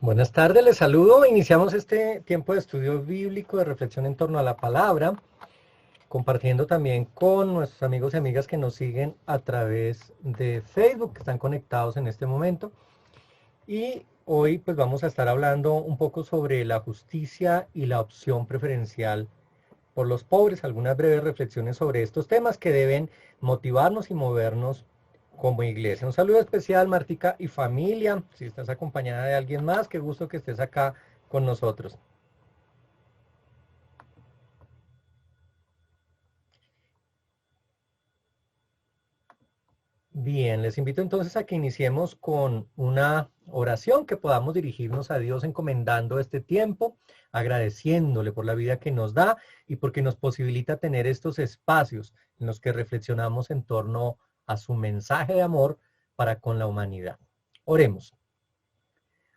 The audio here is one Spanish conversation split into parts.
Buenas tardes, les saludo. Iniciamos este tiempo de estudio bíblico, de reflexión en torno a la palabra, compartiendo también con nuestros amigos y amigas que nos siguen a través de Facebook, que están conectados en este momento. Y hoy pues vamos a estar hablando un poco sobre la justicia y la opción preferencial por los pobres, algunas breves reflexiones sobre estos temas que deben motivarnos y movernos como iglesia. Un saludo especial, Martica y familia. Si estás acompañada de alguien más, qué gusto que estés acá con nosotros. Bien, les invito entonces a que iniciemos con una oración, que podamos dirigirnos a Dios encomendando este tiempo, agradeciéndole por la vida que nos da y porque nos posibilita tener estos espacios en los que reflexionamos en torno a su mensaje de amor para con la humanidad. Oremos.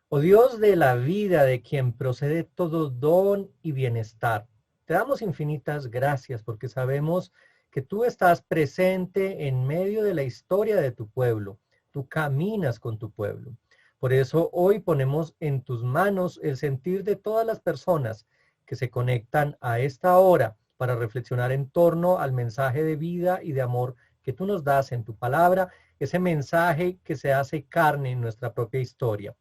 Oh Dios de la vida, de quien procede todo don y bienestar, te damos infinitas gracias porque sabemos que tú estás presente en medio de la historia de tu pueblo. Tú caminas con tu pueblo. Por eso hoy ponemos en tus manos el sentir de todas las personas que se conectan a esta hora para reflexionar en torno al mensaje de vida y de amor que tú nos das en tu palabra, ese mensaje que se hace carne en nuestra propia historia.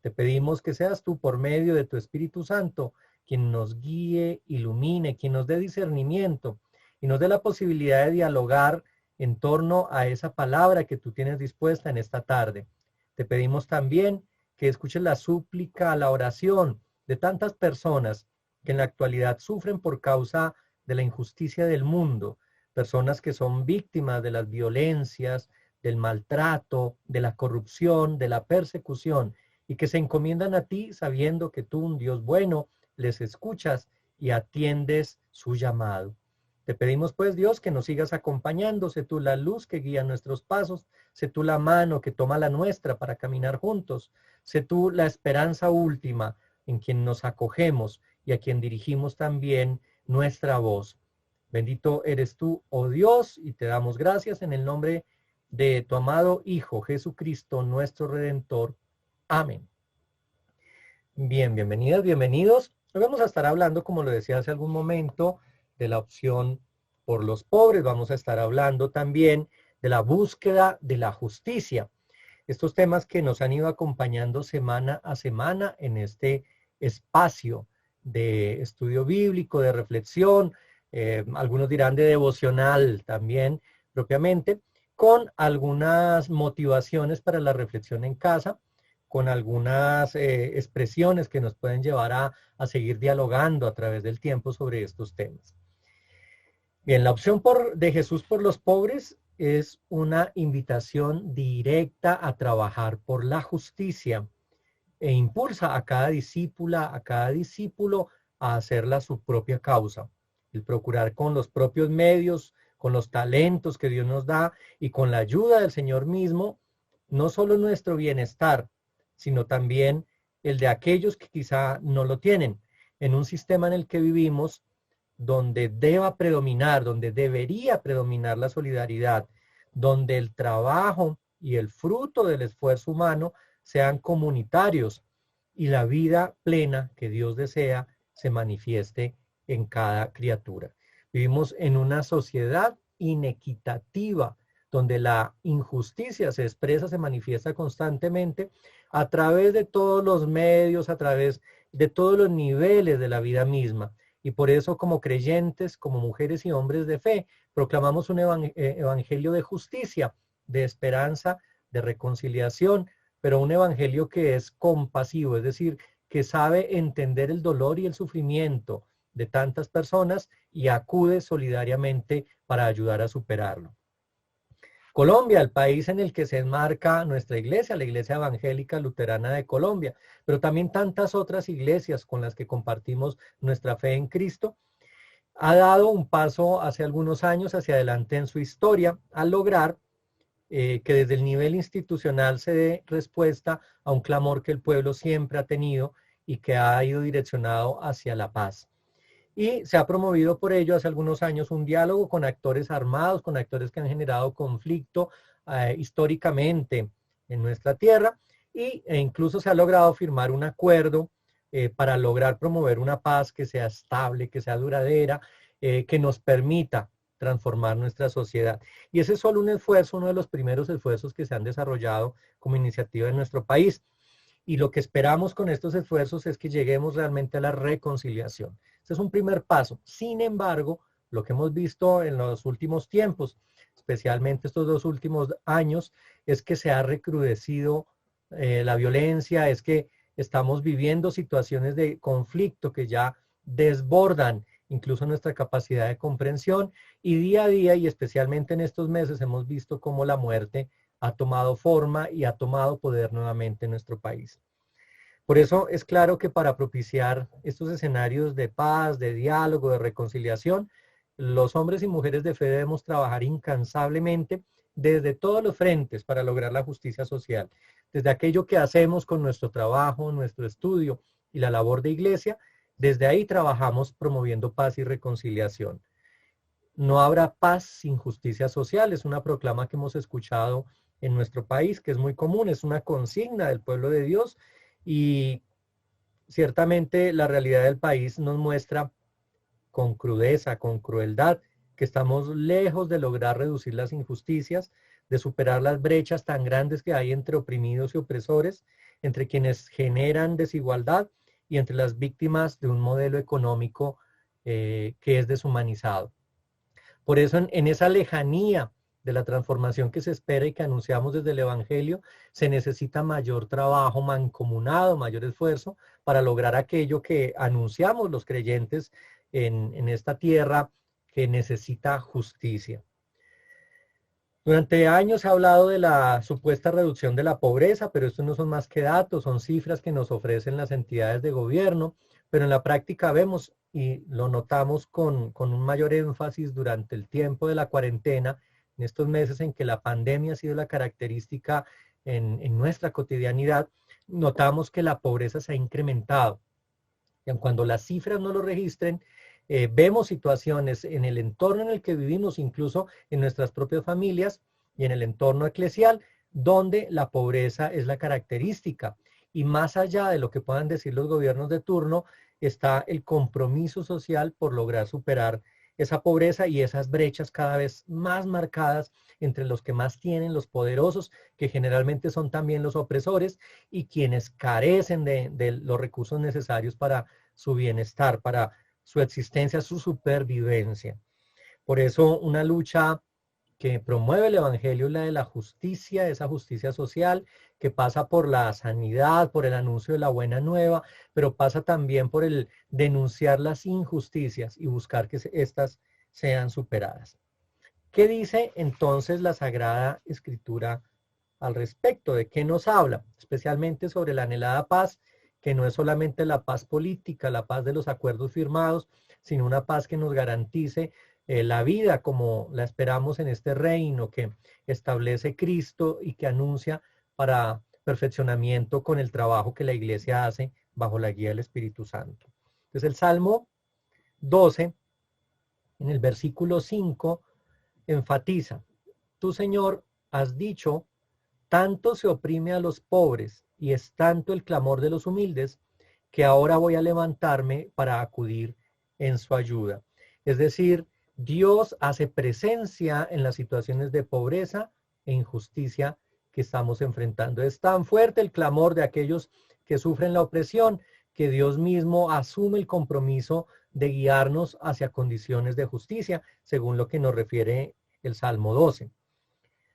Te pedimos que seas tú, por medio de tu Espíritu Santo, quien nos guíe, ilumine, quien nos dé discernimiento y nos dé la posibilidad de dialogar en torno a esa palabra que tú tienes dispuesta en esta tarde. Te pedimos también que escuches la súplica, la oración de tantas personas que en la actualidad sufren por causa de la injusticia del mundo, personas que son víctimas de las violencias, del maltrato, de la corrupción, de la persecución, y que se encomiendan a ti sabiendo que tú, un Dios bueno, les escuchas y atiendes su llamado. Te pedimos pues, Dios, que nos sigas acompañando. Sé tú la luz que guía nuestros pasos, sé tú la mano que toma la nuestra para caminar juntos, sé tú la esperanza última en quien nos acogemos y a quien dirigimos también nuestra voz. Bendito eres tú, oh Dios, y te damos gracias en el nombre de tu amado Hijo Jesucristo, nuestro Redentor. Amén. Bien, bienvenidas, bienvenidos. Hoy vamos a estar hablando, como lo decía hace algún momento, de la opción por los pobres. Vamos a estar hablando también de la búsqueda de la justicia. Estos temas que nos han ido acompañando semana a semana en este espacio de estudio bíblico, de reflexión, algunos dirán de devocional también propiamente, con algunas motivaciones para la reflexión en casa, con algunas expresiones que nos pueden llevar a seguir dialogando a través del tiempo sobre estos temas. Bien, la opción de Jesús por los pobres es una invitación directa a trabajar por la justicia e impulsa a cada discípula, a cada discípulo a hacerla su propia causa. El procurar con los propios medios, con los talentos que Dios nos da y con la ayuda del Señor mismo, no solo nuestro bienestar, sino también el de aquellos que quizá no lo tienen. En un sistema en el que vivimos, donde deba predominar, donde debería predominar la solidaridad, donde el trabajo y el fruto del esfuerzo humano sean comunitarios y la vida plena que Dios desea se manifieste en cada criatura. Vivimos en una sociedad inequitativa, donde la injusticia se expresa, se manifiesta constantemente a través de todos los medios, a través de todos los niveles de la vida misma. Y por eso, como creyentes, como mujeres y hombres de fe, proclamamos un evangelio de justicia, de esperanza, de reconciliación, pero un evangelio que es compasivo, es decir, que sabe entender el dolor y el sufrimiento de tantas personas y acude solidariamente para ayudar a superarlo. Colombia, el país en el que se enmarca nuestra iglesia, la Iglesia Evangélica Luterana de Colombia, pero también tantas otras iglesias con las que compartimos nuestra fe en Cristo, ha dado un paso hace algunos años hacia adelante en su historia al lograr que desde el nivel institucional se dé respuesta a un clamor que el pueblo siempre ha tenido y que ha ido direccionado hacia la paz. Y se ha promovido por ello hace algunos años un diálogo con actores armados, con actores que han generado conflicto históricamente en nuestra tierra, e incluso se ha logrado firmar un acuerdo para lograr promover una paz que sea estable, que sea duradera, que nos permita transformar nuestra sociedad. Y ese es solo un esfuerzo, uno de los primeros esfuerzos que se han desarrollado como iniciativa en nuestro país. Y lo que esperamos con estos esfuerzos es que lleguemos realmente a la reconciliación. Este es un primer paso. Sin embargo, lo que hemos visto en los últimos tiempos, especialmente estos 2 últimos años, es que se ha recrudecido la violencia, es que estamos viviendo situaciones de conflicto que ya desbordan incluso nuestra capacidad de comprensión, y día a día, y especialmente en estos meses, hemos visto cómo la muerte ha tomado forma y ha tomado poder nuevamente en nuestro país. Por eso es claro que para propiciar estos escenarios de paz, de diálogo, de reconciliación, los hombres y mujeres de fe debemos trabajar incansablemente desde todos los frentes para lograr la justicia social. Desde aquello que hacemos con nuestro trabajo, nuestro estudio y la labor de iglesia, desde ahí trabajamos promoviendo paz y reconciliación. No habrá paz sin justicia social, es una proclama que hemos escuchado en nuestro país, que es muy común, es una consigna del pueblo de Dios, y ciertamente la realidad del país nos muestra con crudeza, con crueldad, que estamos lejos de lograr reducir las injusticias, de superar las brechas tan grandes que hay entre oprimidos y opresores, entre quienes generan desigualdad y entre las víctimas de un modelo económico que es deshumanizado. Por eso en esa lejanía de la transformación que se espera y que anunciamos desde el Evangelio, se necesita mayor trabajo mancomunado, mayor esfuerzo para lograr aquello que anunciamos los creyentes en esta tierra que necesita justicia. Durante años se ha hablado de la supuesta reducción de la pobreza, pero estos no son más que datos, son cifras que nos ofrecen las entidades de gobierno, pero en la práctica vemos y lo notamos con un mayor énfasis durante el tiempo de la cuarentena, en estos meses en que la pandemia ha sido la característica en nuestra cotidianidad, notamos que la pobreza se ha incrementado. Y aun cuando las cifras no lo registren, vemos situaciones en el entorno en el que vivimos, incluso en nuestras propias familias y en el entorno eclesial, donde la pobreza es la característica. Y más allá de lo que puedan decir los gobiernos de turno, está el compromiso social por lograr superar esa pobreza y esas brechas cada vez más marcadas entre los que más tienen, los poderosos, que generalmente son también los opresores, y quienes carecen de los recursos necesarios para su bienestar, para su existencia, su supervivencia. Por eso una lucha que promueve el Evangelio es la de la justicia, esa justicia social que pasa por la sanidad, por el anuncio de la buena nueva, pero pasa también por el denunciar las injusticias y buscar que éstas sean superadas. ¿Qué dice entonces la Sagrada Escritura al respecto? ¿De qué nos habla? Especialmente sobre la anhelada paz, que no es solamente la paz política, la paz de los acuerdos firmados, sino una paz que nos garantice la vida como la esperamos en este reino que establece Cristo y que anuncia para perfeccionamiento con el trabajo que la iglesia hace bajo la guía del Espíritu Santo. Entonces el Salmo 12, en el versículo 5, enfatiza: tú, Señor, has dicho, tanto se oprime a los pobres y es tanto el clamor de los humildes, que ahora voy a levantarme para acudir en su ayuda. Es decir, Dios hace presencia en las situaciones de pobreza e injusticia que estamos enfrentando. Es tan fuerte el clamor de aquellos que sufren la opresión, que Dios mismo asume el compromiso de guiarnos hacia condiciones de justicia, según lo que nos refiere el Salmo 12.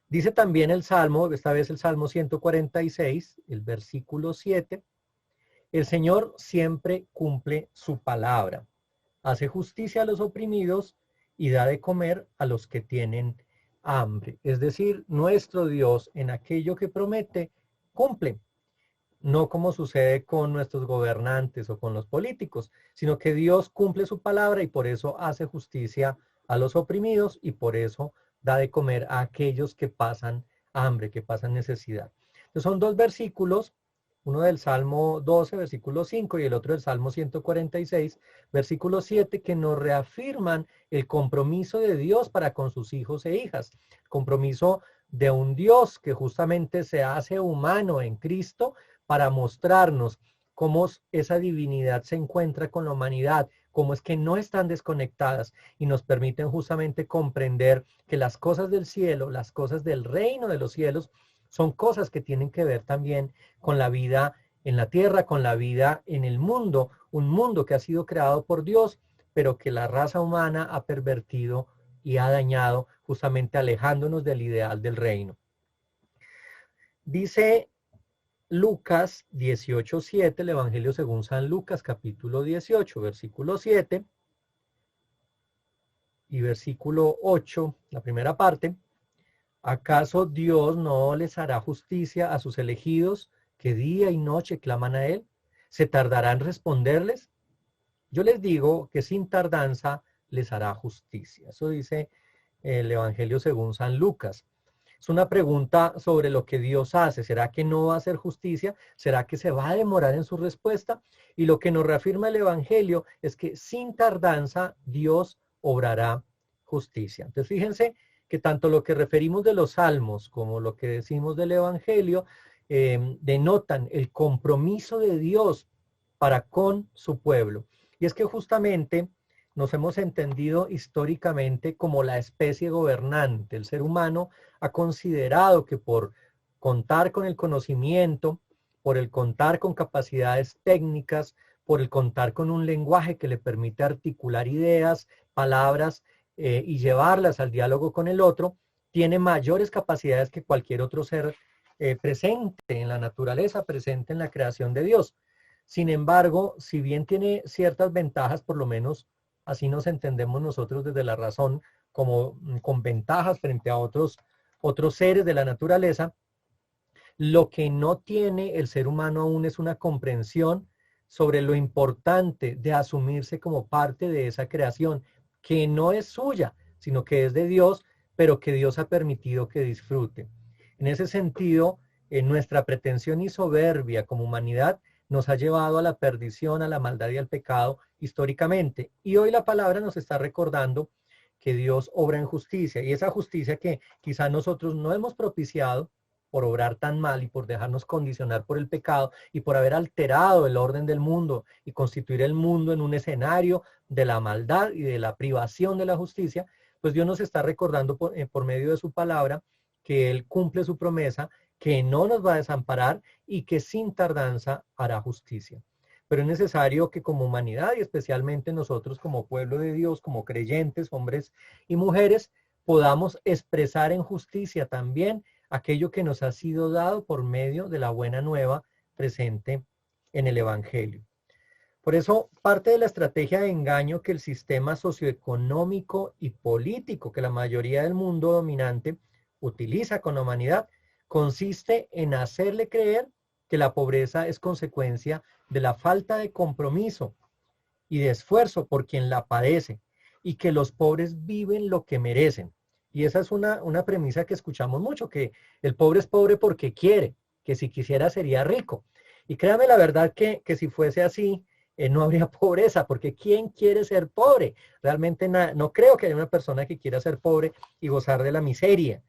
Dice también el Salmo, esta vez el Salmo 146, el versículo 7, el Señor siempre cumple su palabra, hace justicia a los oprimidos y da de comer a los que tienen hambre. Es decir, nuestro Dios en aquello que promete, cumple. No como sucede con nuestros gobernantes o con los políticos, sino que Dios cumple su palabra y por eso hace justicia a los oprimidos y por eso da de comer a aquellos que pasan hambre, que pasan necesidad. Entonces son 2 versículos, uno del Salmo 12, versículo 5, y el otro del Salmo 146, versículo 7, que nos reafirman el compromiso de Dios para con sus hijos e hijas. Compromiso de un Dios que justamente se hace humano en Cristo para mostrarnos cómo esa divinidad se encuentra con la humanidad, cómo es que no están desconectadas y nos permiten justamente comprender que las cosas del cielo, las cosas del reino de los cielos, son cosas que tienen que ver también con la vida en la tierra, con la vida en el mundo, un mundo que ha sido creado por Dios, pero que la raza humana ha pervertido y ha dañado, justamente alejándonos del ideal del reino. Dice Lucas 18:7, el Evangelio según San Lucas, capítulo 18, versículo 7 y versículo 8, la primera parte. ¿Acaso Dios no les hará justicia a sus elegidos que día y noche claman a Él? ¿Se tardará en responderles? Yo les digo que sin tardanza les hará justicia. Eso dice el Evangelio según San Lucas. Es una pregunta sobre lo que Dios hace. ¿Será que no va a hacer justicia? ¿Será que se va a demorar en su respuesta? Y lo que nos reafirma el Evangelio es que sin tardanza Dios obrará justicia. Entonces fíjense que tanto lo que referimos de los salmos como lo que decimos del Evangelio denotan el compromiso de Dios para con su pueblo. Y es que justamente nos hemos entendido históricamente como la especie gobernante. El ser humano ha considerado que por contar con el conocimiento, por el contar con capacidades técnicas, por el contar con un lenguaje que le permite articular ideas, palabras y llevarlas al diálogo con el otro, tiene mayores capacidades que cualquier otro ser presente en la naturaleza, presente en la creación de Dios. Sin embargo, si bien tiene ciertas ventajas, por lo menos así nos entendemos nosotros desde la razón, como con ventajas frente a otros seres de la naturaleza, lo que no tiene el ser humano aún es una comprensión sobre lo importante de asumirse como parte de esa creación, que no es suya, sino que es de Dios, pero que Dios ha permitido que disfrute. En ese sentido, nuestra pretensión y soberbia como humanidad nos ha llevado a la perdición, a la maldad y al pecado históricamente. Y hoy la palabra nos está recordando que Dios obra en justicia, y esa justicia que quizá nosotros no hemos propiciado por obrar tan mal y por dejarnos condicionar por el pecado y por haber alterado el orden del mundo y constituir el mundo en un escenario de la maldad y de la privación de la justicia, pues Dios nos está recordando por medio de su palabra que Él cumple su promesa, que no nos va a desamparar y que sin tardanza hará justicia. Pero es necesario que como humanidad y especialmente nosotros como pueblo de Dios, como creyentes, hombres y mujeres, podamos expresar en justicia también aquello que nos ha sido dado por medio de la buena nueva presente en el Evangelio. Por eso, parte de la estrategia de engaño que el sistema socioeconómico y político que la mayoría del mundo dominante utiliza con la humanidad consiste en hacerle creer que la pobreza es consecuencia de la falta de compromiso y de esfuerzo por quien la padece y que los pobres viven lo que merecen. Y esa es una premisa que escuchamos mucho, que el pobre es pobre porque quiere, que si quisiera sería rico. Y créame la verdad que si fuese así, no habría pobreza, porque ¿quién quiere ser pobre? Realmente no creo que haya una persona que quiera ser pobre y gozar de la miseria.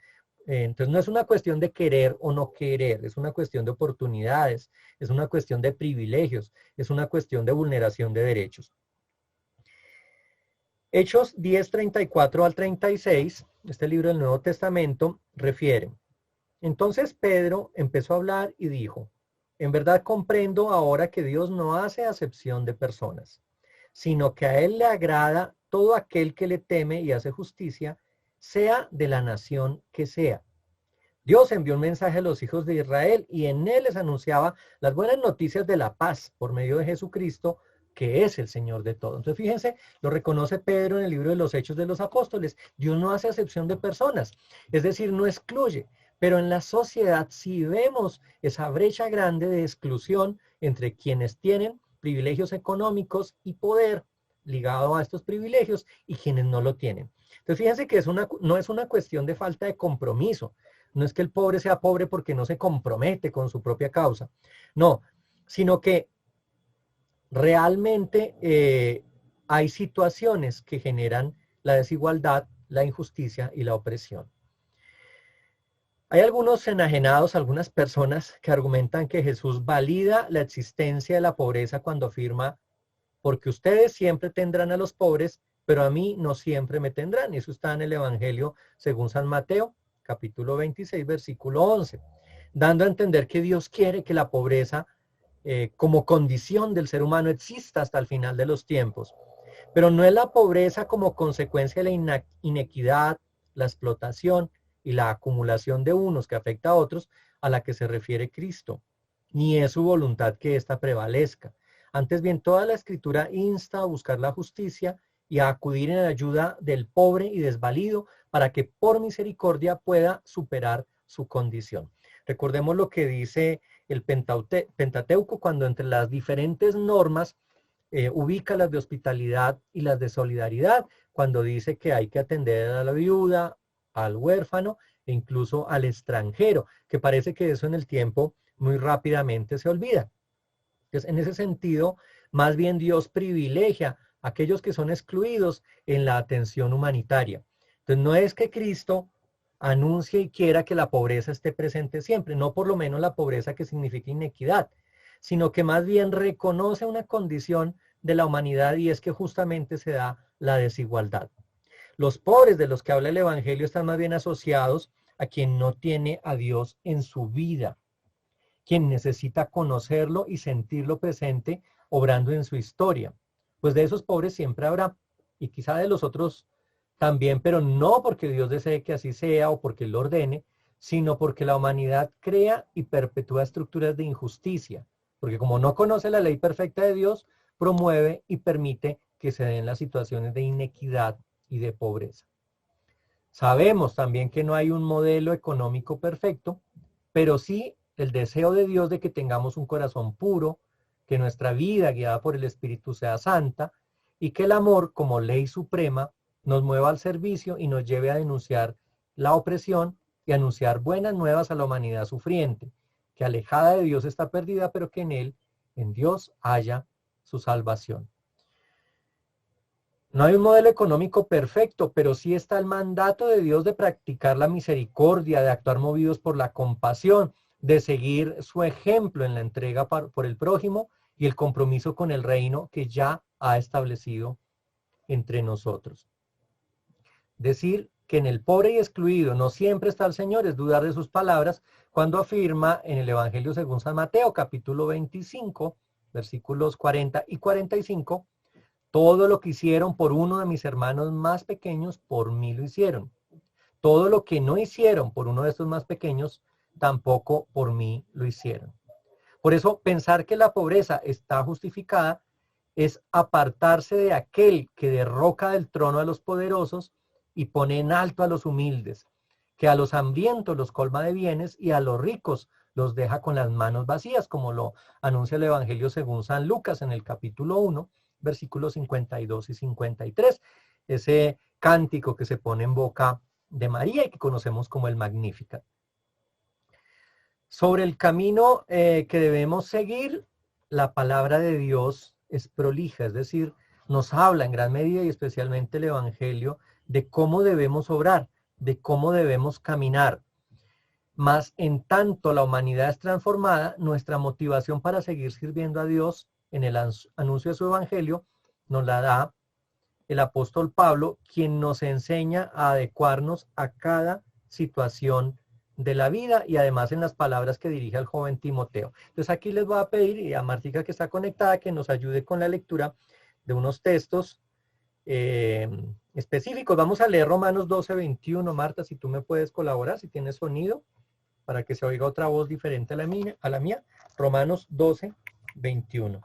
Entonces no es una cuestión de querer o no querer, es una cuestión de oportunidades, es una cuestión de privilegios, es una cuestión de vulneración de derechos. Hechos 10:34 al 36, este libro del Nuevo Testamento, refiere: entonces Pedro empezó a hablar y dijo: en verdad comprendo ahora que Dios no hace acepción de personas, sino que a Él le agrada todo aquel que le teme y hace justicia, sea de la nación que sea. Dios envió un mensaje a los hijos de Israel y en él les anunciaba las buenas noticias de la paz por medio de Jesucristo, que es el Señor de todo. Entonces fíjense, lo reconoce Pedro en el libro de los Hechos de los Apóstoles. Dios no hace acepción de personas, es decir, no excluye. Pero en la sociedad sí vemos esa brecha grande de exclusión entre quienes tienen privilegios económicos y poder ligado a estos privilegios y quienes no lo tienen. Entonces fíjense que no es una cuestión de falta de compromiso. No es que el pobre sea pobre porque no se compromete con su propia causa. No, sino que realmente hay situaciones que generan la desigualdad, la injusticia y la opresión. Hay algunos enajenados, algunas personas que argumentan que Jesús valida la existencia de la pobreza cuando afirma, porque ustedes siempre tendrán a los pobres, pero a mí no siempre me tendrán. Y eso está en el Evangelio según San Mateo, capítulo 26, versículo 11, dando a entender que Dios quiere que la pobreza como condición del ser humano exista hasta el final de los tiempos. Pero no es la pobreza como consecuencia de la inequidad, la explotación y la acumulación de unos que afecta a otros a la que se refiere Cristo, ni es su voluntad que ésta prevalezca. Antes bien, toda la Escritura insta a buscar la justicia y a acudir en ayuda del pobre y desvalido para que por misericordia pueda superar su condición. Recordemos lo que dice el Pentateuco cuando entre las diferentes normas ubica las de hospitalidad y las de solidaridad, cuando dice que hay que atender a la viuda, al huérfano e incluso al extranjero, que parece que eso en el tiempo muy rápidamente se olvida. Entonces, en ese sentido, más bien Dios privilegia a aquellos que son excluidos en la atención humanitaria. Entonces, no es que Cristo anuncie y quiera que la pobreza esté presente siempre, no por lo menos la pobreza que significa inequidad, sino que más bien reconoce una condición de la humanidad y es que justamente se da la desigualdad. Los pobres de los que habla el Evangelio están más bien asociados a quien no tiene a Dios en su vida, quien necesita conocerlo y sentirlo presente, obrando en su historia. Pues de esos pobres siempre habrá, y quizá de los otros también, pero no porque Dios desee que así sea o porque Él lo ordene, sino porque la humanidad crea y perpetúa estructuras de injusticia, porque como no conoce la ley perfecta de Dios, promueve y permite que se den las situaciones de inequidad y de pobreza. Sabemos también que no hay un modelo económico perfecto, pero sí el deseo de Dios de que tengamos un corazón puro, que nuestra vida guiada por el Espíritu sea santa y que el amor como ley suprema nos mueva al servicio y nos lleve a denunciar la opresión y anunciar buenas nuevas a la humanidad sufriente, que alejada de Dios está perdida, pero que en Él, en Dios, haya su salvación. No hay un modelo económico perfecto, pero sí está el mandato de Dios de practicar la misericordia, de actuar movidos por la compasión, de seguir su ejemplo en la entrega por el prójimo y el compromiso con el reino que ya ha establecido entre nosotros. Decir que en el pobre y excluido no siempre está el Señor es dudar de sus palabras cuando afirma en el Evangelio según San Mateo, capítulo 25, versículos 40 y 45, todo lo que hicieron por uno de mis hermanos más pequeños, por mí lo hicieron. Todo lo que no hicieron por uno de estos más pequeños, tampoco por mí lo hicieron. Por eso, pensar que la pobreza está justificada es apartarse de aquel que derroca del trono a los poderosos y pone en alto a los humildes, que a los hambrientos los colma de bienes y a los ricos los deja con las manos vacías, como lo anuncia el Evangelio según San Lucas en el capítulo 1, versículos 52 y 53, ese cántico que se pone en boca de María y que conocemos como el Magnificat. Sobre el camino que debemos seguir, la palabra de Dios es prolija, es decir, nos habla en gran medida y especialmente el Evangelio de cómo debemos obrar, de cómo debemos caminar. Mas en tanto la humanidad es transformada, nuestra motivación para seguir sirviendo a Dios en el anuncio de su Evangelio nos la da el apóstol Pablo, quien nos enseña a adecuarnos a cada situación de la vida y además en las palabras que dirige al joven Timoteo. Entonces aquí les voy a pedir, y a Martica que está conectada, que nos ayude con la lectura de unos textos específicos. Vamos a leer Romanos 12, 21. Marta, si tú me puedes colaborar, si tienes sonido, para que se oiga otra voz diferente a la mía. Romanos 12, 21.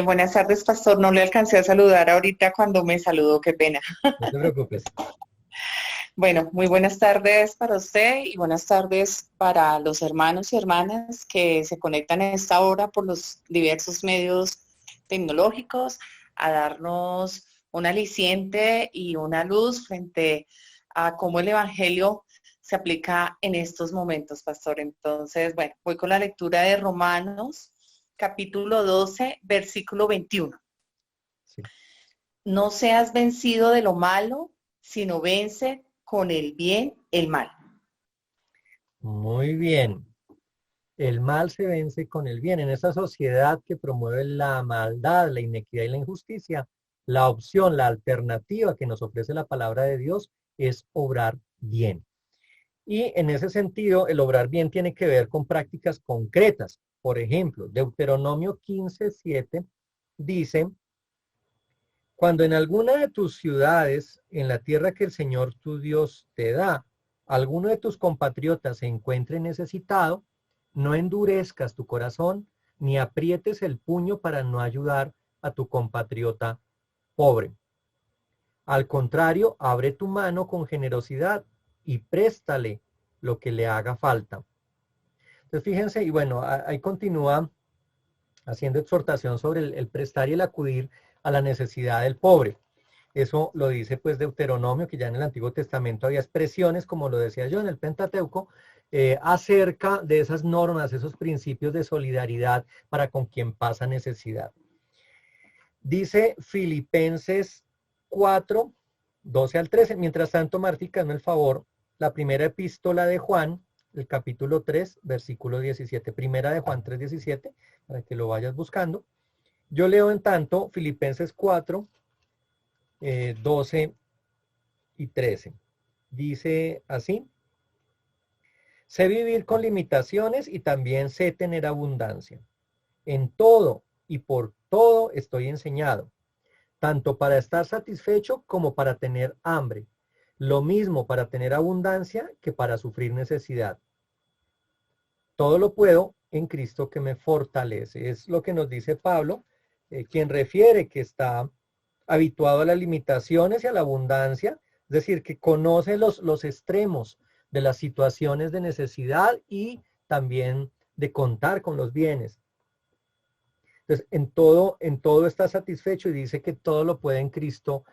Buenas tardes, pastor. No le alcancé a saludar ahorita cuando me saludó, qué pena. No te preocupes. Bueno, muy buenas tardes para usted y buenas tardes para los hermanos y hermanas que se conectan a esta hora por los diversos medios tecnológicos a darnos un aliciente y una luz frente a cómo el Evangelio se aplica en estos momentos, pastor. Entonces, bueno, voy con la lectura de Romanos, capítulo 12, versículo 21. Sí. No seas vencido de lo malo, sino vence con el bien el mal. Muy bien. El mal se vence con el bien. En esa sociedad que promueve la maldad, la inequidad y la injusticia, la opción, la alternativa que nos ofrece la palabra de Dios es obrar bien. Y en ese sentido, el obrar bien tiene que ver con prácticas concretas. Por ejemplo, Deuteronomio 15:7 dice, cuando en alguna de tus ciudades, en la tierra que el Señor tu Dios te da, alguno de tus compatriotas se encuentre necesitado, no endurezcas tu corazón, ni aprietes el puño para no ayudar a tu compatriota pobre. Al contrario, abre tu mano con generosidad y préstale lo que le haga falta. Entonces fíjense, y bueno, ahí continúa haciendo exhortación sobre el prestar y el acudir a la necesidad del pobre. Eso lo dice pues Deuteronomio, que ya en el Antiguo Testamento había expresiones, como lo decía yo en el Pentateuco, acerca de esas normas, esos principios de solidaridad para con quien pasa necesidad. Dice Filipenses 4, 12 al 13. Mientras tanto, Martica, hazme el favor, la primera epístola de Juan, el capítulo 3, versículo 17. Primera de Juan 3, 17, para que lo vayas buscando. Yo leo en tanto Filipenses 4, 12 y 13. Dice así: sé vivir con limitaciones y también sé tener abundancia. En todo y por todo estoy enseñado, tanto para estar satisfecho como para tener hambre, lo mismo para tener abundancia que para sufrir necesidad. Todo lo puedo en Cristo que me fortalece. Es lo que nos dice Pablo, quien refiere que está habituado a las limitaciones y a la abundancia, es decir, que conoce los extremos de las situaciones de necesidad y también de contar con los bienes. Entonces, en todo está satisfecho y dice que todo lo puede en Cristo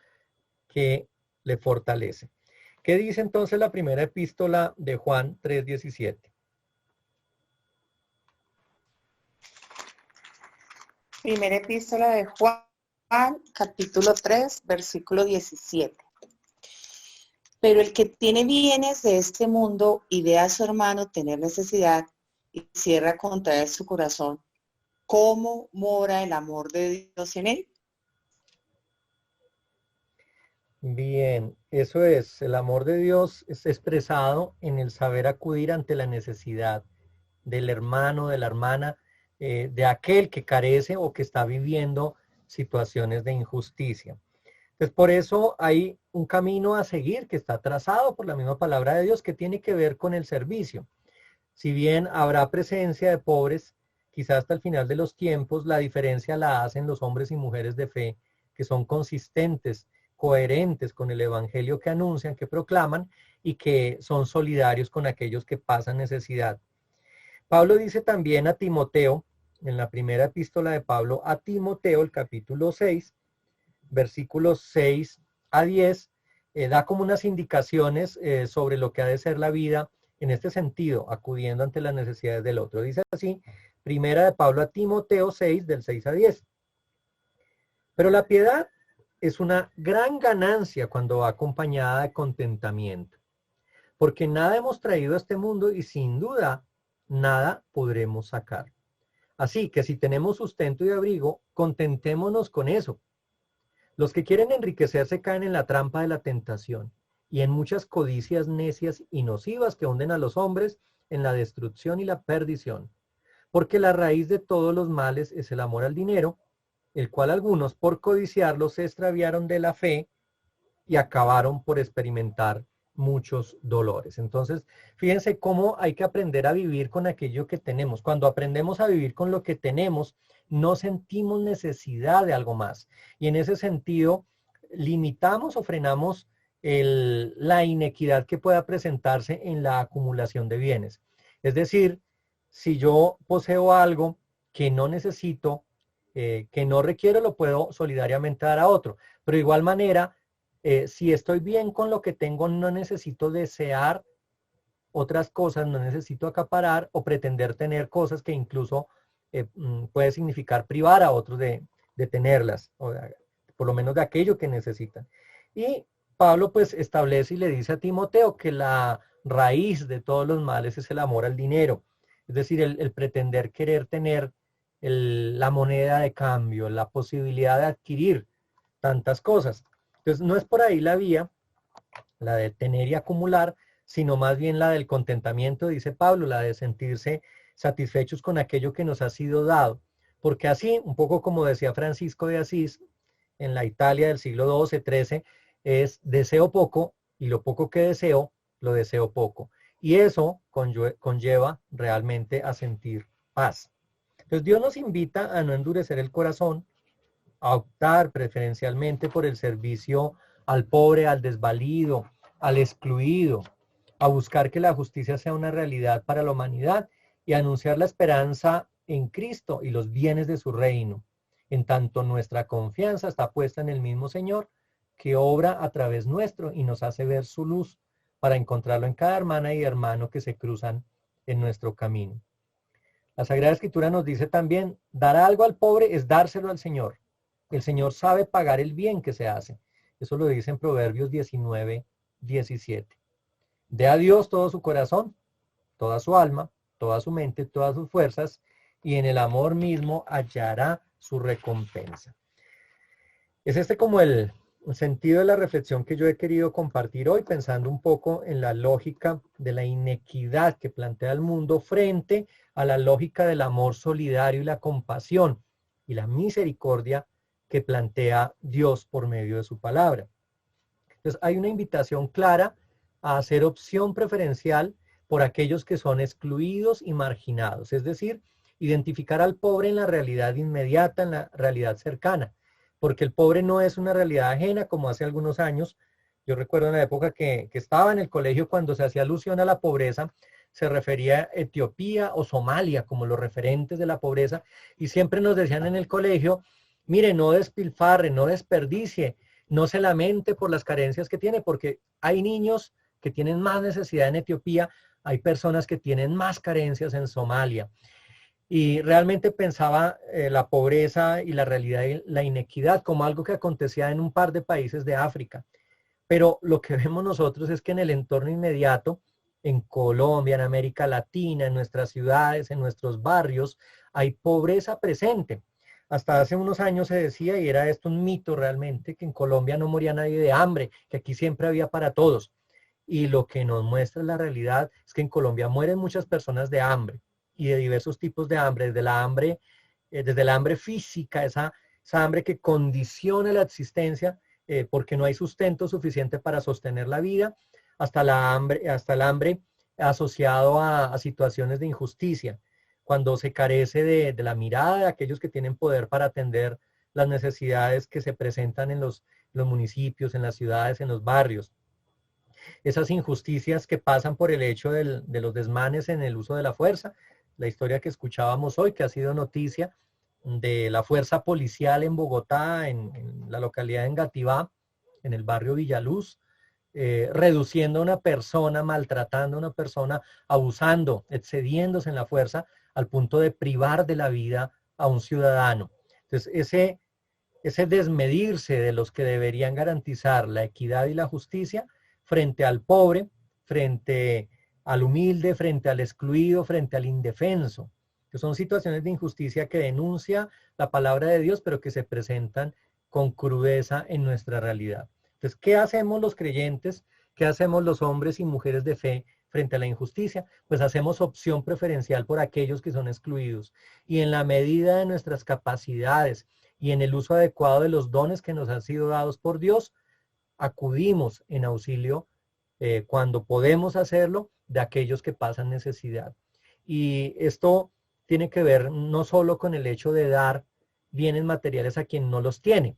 que le fortalece. ¿Qué dice entonces la primera epístola de Juan 3:17? Primera epístola de Juan, capítulo 3, versículo 17. Pero el que tiene bienes de este mundo y ve a su hermano tener necesidad y cierra contra él su corazón, ¿cómo mora el amor de Dios en él? Bien, eso es, el amor de Dios es expresado en el saber acudir ante la necesidad del hermano, de la hermana, de aquel que carece o que está viviendo situaciones de injusticia. Entonces, por eso hay un camino a seguir que está trazado por la misma palabra de Dios que tiene que ver con el servicio. Si bien habrá presencia de pobres, quizás hasta el final de los tiempos, la diferencia la hacen los hombres y mujeres de fe que son consistentes, coherentes con el evangelio que anuncian, que proclaman y que son solidarios con aquellos que pasan necesidad. Pablo dice también a Timoteo, en la primera epístola de Pablo a Timoteo, el capítulo 6, versículos 6 a 10, da como unas indicaciones sobre lo que ha de ser la vida en este sentido, acudiendo ante las necesidades del otro. Dice así, primera de Pablo a Timoteo 6, del 6 a 10. Pero la piedad es una gran ganancia cuando va acompañada de contentamiento, porque nada hemos traído a este mundo y sin duda nada podremos sacar. Así que si tenemos sustento y abrigo, contentémonos con eso. Los que quieren enriquecerse caen en la trampa de la tentación y en muchas codicias necias y nocivas que hunden a los hombres en la destrucción y la perdición. Porque la raíz de todos los males es el amor al dinero, el cual algunos por codiciarlo se extraviaron de la fe y acabaron por experimentar muchos dolores. Entonces, fíjense cómo hay que aprender a vivir con aquello que tenemos. Cuando aprendemos a vivir con lo que tenemos, no sentimos necesidad de algo más. Y en ese sentido, limitamos o frenamos la inequidad que pueda presentarse en la acumulación de bienes. Es decir, si yo poseo algo que no necesito, que no requiero, lo puedo solidariamente dar a otro. Pero de igual manera, si estoy bien con lo que tengo, no necesito desear otras cosas, no necesito acaparar o pretender tener cosas que incluso puede significar privar a otros de tenerlas, o por lo menos de aquello que necesitan. Y Pablo pues establece y le dice a Timoteo que la raíz de todos los males es el amor al dinero. Es decir, el pretender querer tener la moneda de cambio, la posibilidad de adquirir tantas cosas. Entonces, no es por ahí la vía, la de tener y acumular, sino más bien la del contentamiento, dice Pablo, la de sentirse satisfechos con aquello que nos ha sido dado. Porque así, un poco como decía Francisco de Asís, en la Italia del siglo XII, XIII, es deseo poco y lo poco que deseo, lo deseo poco. Y eso conlleva realmente a sentir paz. Entonces Dios nos invita a no endurecer el corazón, a optar preferencialmente por el servicio al pobre, al desvalido, al excluido, a buscar que la justicia sea una realidad para la humanidad y a anunciar la esperanza en Cristo y los bienes de su reino, en tanto nuestra confianza está puesta en el mismo Señor que obra a través nuestro y nos hace ver su luz para encontrarlo en cada hermana y hermano que se cruzan en nuestro camino. La Sagrada Escritura nos dice también, dar algo al pobre es dárselo al Señor. El Señor sabe pagar el bien que se hace. Eso lo dice en Proverbios 19, 17. Dé a Dios todo su corazón, toda su alma, toda su mente, todas sus fuerzas, y en el amor mismo hallará su recompensa. Es este como el sentido de la reflexión que yo he querido compartir hoy, pensando un poco en la lógica de la inequidad que plantea el mundo frente a la lógica del amor solidario y la compasión y la misericordia que plantea Dios por medio de su palabra. Entonces hay una invitación clara a hacer opción preferencial por aquellos que son excluidos y marginados, es decir, identificar al pobre en la realidad inmediata, en la realidad cercana, porque el pobre no es una realidad ajena como hace algunos años. Yo recuerdo en la época que estaba en el colegio, cuando se hacía alusión a la pobreza, se refería a Etiopía o Somalia como los referentes de la pobreza, y siempre nos decían en el colegio, mire, no despilfarre, no desperdicie, no se lamente por las carencias que tiene, porque hay niños que tienen más necesidad en Etiopía, hay personas que tienen más carencias en Somalia. Y realmente pensaba la pobreza y la realidad y la inequidad como algo que acontecía en un par de países de África. Pero lo que vemos nosotros es que en el entorno inmediato, en Colombia, en América Latina, en nuestras ciudades, en nuestros barrios, hay pobreza presente. Hasta hace unos años se decía, y era esto un mito realmente, que en Colombia no moría nadie de hambre, que aquí siempre había para todos. Y lo que nos muestra la realidad es que en Colombia mueren muchas personas de hambre y de diversos tipos de hambre, desde la hambre física, esa hambre que condiciona la existencia porque no hay sustento suficiente para sostener la vida, hasta el hambre asociado a situaciones de injusticia, cuando se carece de la mirada de aquellos que tienen poder para atender las necesidades que se presentan en los municipios, en las ciudades, en los barrios. Esas injusticias que pasan por el hecho de los desmanes en el uso de la fuerza, la historia que escuchábamos hoy, que ha sido noticia, de la fuerza policial en Bogotá, en la localidad de Engativá, en el barrio Villaluz, reduciendo a una persona, maltratando a una persona, abusando, excediéndose en la fuerza al punto de privar de la vida a un ciudadano. Entonces, ese desmedirse de los que deberían garantizar la equidad y la justicia frente al pobre, frente al humilde, frente al excluido, frente al indefenso, que son situaciones de injusticia que denuncia la palabra de Dios, pero que se presentan con crudeza en nuestra realidad. Entonces, ¿qué hacemos los creyentes? ¿Qué hacemos los hombres y mujeres de fe frente a la injusticia? Pues hacemos opción preferencial por aquellos que son excluidos. Y en la medida de nuestras capacidades y en el uso adecuado de los dones que nos han sido dados por Dios, acudimos en auxilio cuando podemos hacerlo de aquellos que pasan necesidad. Y esto tiene que ver no solo con el hecho de dar bienes materiales a quien no los tiene,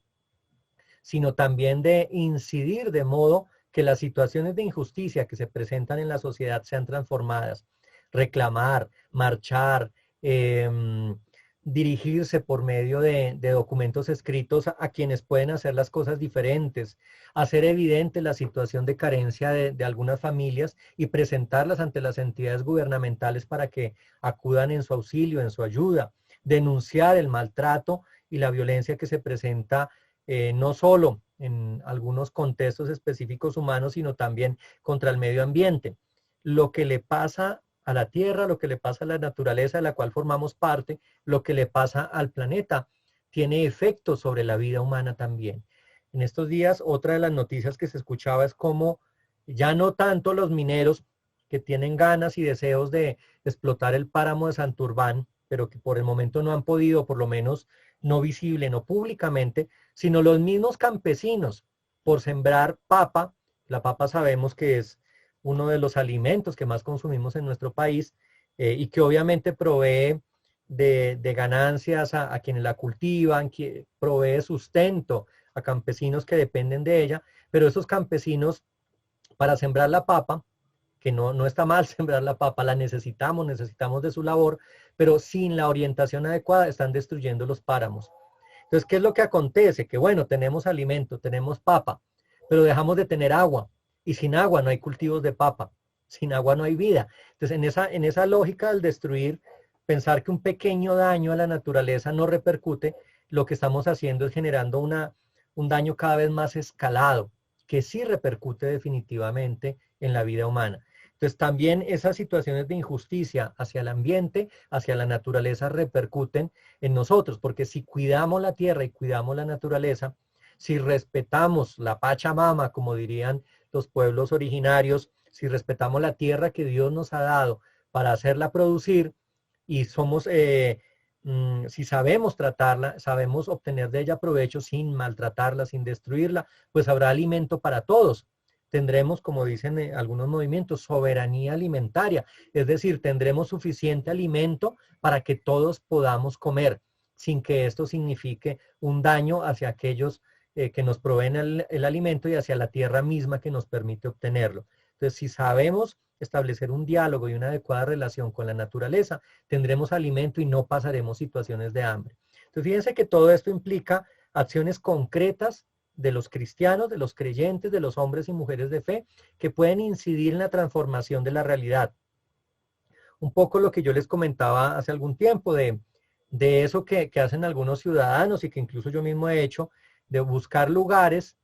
sino también de incidir de modo que las situaciones de injusticia que se presentan en la sociedad sean transformadas. Reclamar, marchar, dirigirse por medio de documentos escritos a quienes pueden hacer las cosas diferentes, hacer evidente la situación de carencia de algunas familias y presentarlas ante las entidades gubernamentales para que acudan en su auxilio, en su ayuda, denunciar el maltrato y la violencia que se presenta no solo en algunos contextos específicos humanos, sino también contra el medio ambiente. lo que le pasa a la Tierra, lo que le pasa a la naturaleza de la cual formamos parte, lo que le pasa al planeta, tiene efectos sobre la vida humana también. En estos días, otra de las noticias que se escuchaba es cómo ya no tanto los mineros que tienen ganas y deseos de explotar el páramo de Santurbán, pero que por el momento no han podido, por lo menos no visible, no públicamente, sino los mismos campesinos por sembrar papa. La papa sabemos que es uno de los alimentos que más consumimos en nuestro país y que obviamente provee de ganancias a quienes la cultivan, que provee sustento a campesinos que dependen de ella, pero esos campesinos para sembrar la papa, que no está mal sembrar la papa, la necesitamos de su labor, pero sin la orientación adecuada están destruyendo los páramos. Entonces, ¿qué es lo que acontece? Que bueno, tenemos alimento, tenemos papa, pero dejamos de tener agua, y sin agua no hay cultivos de papa, sin agua no hay vida. Entonces, en esa lógica del destruir, pensar que un pequeño daño a la naturaleza no repercute, lo que estamos haciendo es generando un daño cada vez más escalado, que sí repercute definitivamente en la vida humana. Entonces también esas situaciones de injusticia hacia el ambiente, hacia la naturaleza, repercuten en nosotros, porque si cuidamos la tierra y cuidamos la naturaleza, si respetamos la Pachamama, como dirían los pueblos originarios, si respetamos la tierra que Dios nos ha dado para hacerla producir y somos, si sabemos tratarla, sabemos obtener de ella provecho sin maltratarla, sin destruirla, pues habrá alimento para todos. Tendremos, como dicen algunos movimientos, soberanía alimentaria, es decir, tendremos suficiente alimento para que todos podamos comer, sin que esto signifique un daño hacia aquellos que nos proveen el alimento y hacia la tierra misma que nos permite obtenerlo. Entonces, si sabemos establecer un diálogo y una adecuada relación con la naturaleza, tendremos alimento y no pasaremos situaciones de hambre. Entonces, fíjense que todo esto implica acciones concretas de los cristianos, de los creyentes, de los hombres y mujeres de fe, que pueden incidir en la transformación de la realidad. Un poco lo que yo les comentaba hace algún tiempo, de eso que hacen algunos ciudadanos y que incluso yo mismo he hecho, de buscar lugares,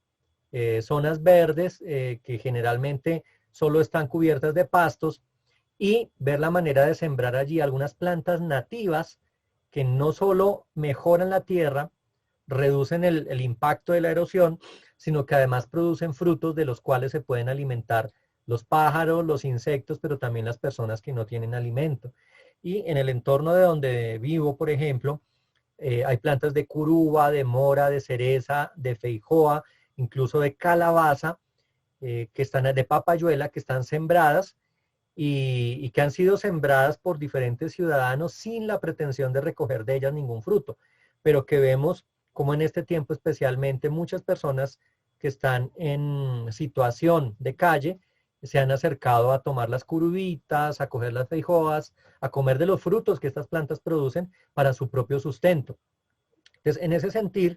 zonas verdes, que generalmente solo están cubiertas de pastos, y ver la manera de sembrar allí algunas plantas nativas que no solo mejoran la tierra, reducen el impacto de la erosión, sino que además producen frutos de los cuales se pueden alimentar los pájaros, los insectos, pero también las personas que no tienen alimento. Y en el entorno de donde vivo, por ejemplo, hay plantas de curuba, de mora, de cereza, de feijoa, incluso de calabaza, que están de papayuela, que están sembradas y que han sido sembradas por diferentes ciudadanos sin la pretensión de recoger de ellas ningún fruto, pero que vemos como en este tiempo especialmente muchas personas que están en situación de calle se han acercado a tomar las curubitas, a coger las feijoas, a comer de los frutos que estas plantas producen para su propio sustento. Entonces, en ese sentido,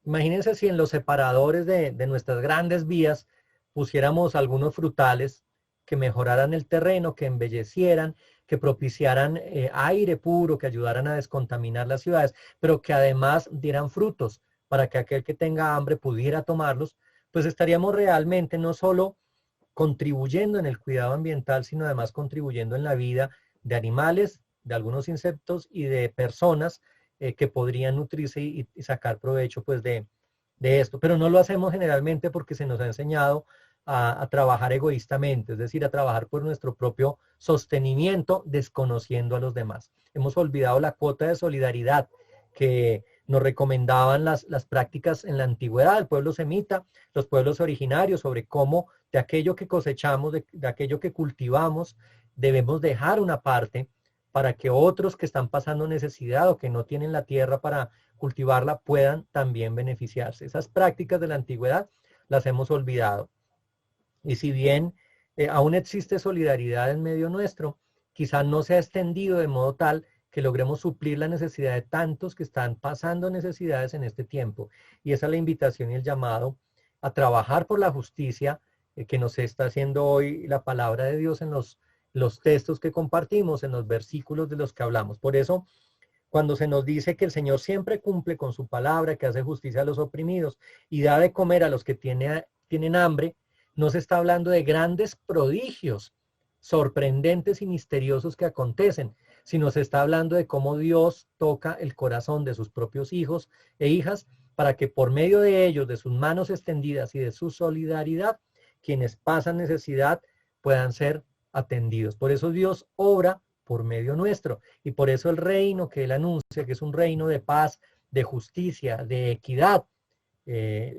imagínense si en los separadores de nuestras grandes vías pusiéramos algunos frutales que mejoraran el terreno, que embellecieran, que propiciaran aire puro, que ayudaran a descontaminar las ciudades, pero que además dieran frutos para que aquel que tenga hambre pudiera tomarlos, pues estaríamos realmente no solo contribuyendo en el cuidado ambiental, sino además contribuyendo en la vida de animales, de algunos insectos y de personas que podrían nutrirse y sacar provecho pues de esto. Pero no lo hacemos generalmente porque se nos ha enseñado a trabajar egoístamente, es decir, a trabajar por nuestro propio sostenimiento, desconociendo a los demás. Hemos olvidado la cuota de solidaridad que nos recomendaban las prácticas en la antigüedad, el pueblo semita, los pueblos originarios, sobre cómo de aquello que cosechamos, de aquello que cultivamos, debemos dejar una parte para que otros que están pasando necesidad o que no tienen la tierra para cultivarla puedan también beneficiarse. Esas prácticas de la antigüedad las hemos olvidado. Y si bien aún existe solidaridad en medio nuestro, quizá no se ha extendido de modo tal que logremos suplir la necesidad de tantos que están pasando necesidades en este tiempo. Y esa es la invitación y el llamado a trabajar por la justicia que nos está haciendo hoy la palabra de Dios en los textos que compartimos, en los versículos de los que hablamos. Por eso, cuando se nos dice que el Señor siempre cumple con su palabra, que hace justicia a los oprimidos y da de comer a los que tienen hambre, no se está hablando de grandes prodigios sorprendentes y misteriosos que acontecen, sino se está hablando de cómo Dios toca el corazón de sus propios hijos e hijas para que por medio de ellos, de sus manos extendidas y de su solidaridad, quienes pasan necesidad puedan ser atendidos. Por eso Dios obra por medio nuestro y por eso el reino que Él anuncia, que es un reino de paz, de justicia, de equidad,